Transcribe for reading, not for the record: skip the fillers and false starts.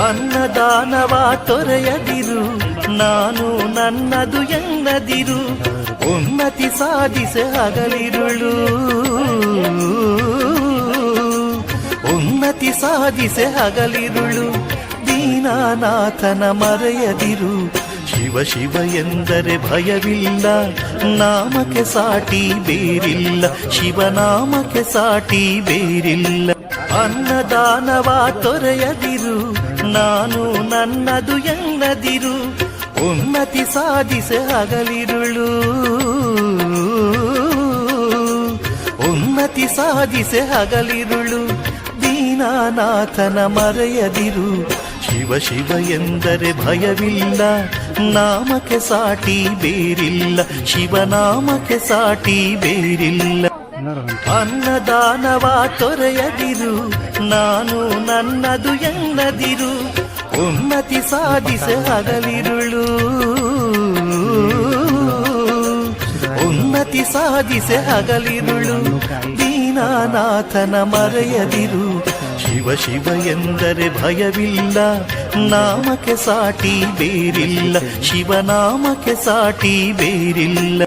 ಅನ್ನದಾನವ ತೊರೆಯದಿರು, ನಾನು ನನ್ನದು ಎನ್ನದಿರು, ಉನ್ನತಿ ಸಾಧಿಸೆ ಹಗಲಿರುಳು, ಉನ್ನತಿ ಸಾಧಿಸೆ ಹಗಲಿರುಳು. ದೀನನಾಥನ ಮರೆಯದಿರು, ಶಿವ ಶಿವ ಎಂದರೆ ಭಯವಿಲ್ಲ, ನಾಮಕ್ಕೆ ಸಾಟಿ ಬೇರಿಲ್ಲ, ಶಿವನಾಮಕ್ಕೆ ಸಾಟಿ ಬೇರಿಲ್ಲ. ಅನ್ನದಾನವ ತೊರೆಯದಿರು, ನಾನು ನನ್ನದು ಎನ್ನದಿರು, ಉನ್ನತಿ ಸಾಧಿಸೆ ಹಗಲಿರುಳು, ಉನ್ನತಿ ಸಾಧಿಸೆ ಹಗಲಿರುಳು. ದೀನನಾಥನ ಮರೆಯದಿರು, ಶಿವ ಶಿವ ಎಂದರೆ ಭಯವಿಲ್ಲ, ನಾಮಕ್ಕೆ ಸಾಟಿ ಬೇರಿಲ್ಲ, ಶಿವನಾಮಕ್ಕೆ ಸಾಟಿ ಬೇರಿಲ್ಲ. ಅನ್ನದಾನವ ತೊರೆಯದಿರು, ನಾನು ನನ್ನದು ಎನ್ನದಿರು, ಉನ್ನತಿ ಸಾಧಿಸೆ ಹಗಲಿರುಳು, ಉನ್ನತಿ ಸಾಧಿಸೆ ಹಗಲಿರುಳು. ದೀನನಾಥನ ಮರೆಯದಿರು, ಶಿವ ಶಿವ ಎಂದರೆ ಭಯವಿಲ್ಲ, ನಾಮಕ್ಕೆ ಸಾಟಿ ಬೇರಿಲ್ಲ, ಶಿವನಾಮಕ್ಕೆ ಸಾಟಿ ಬೇರಿಲ್ಲ.